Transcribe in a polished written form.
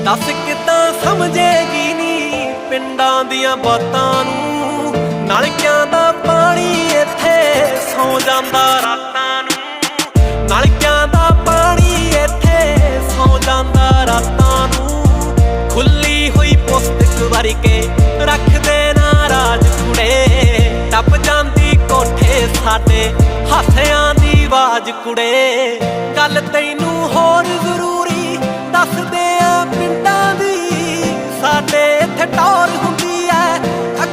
दस किदां समझेगी नी पिंडां दियां बातां नूं। नलकियां दा पानी इत्थे सौ जांदा रातां नूं। नलकियां दा पानी इत्थे सौ जांदा रातां नूं। खुली हुई पुस्तक वरके रख देना राज कुड़े। टप जांदी कोठे साडे हासियां दी आवाज कुड़े। गल तैनूं होर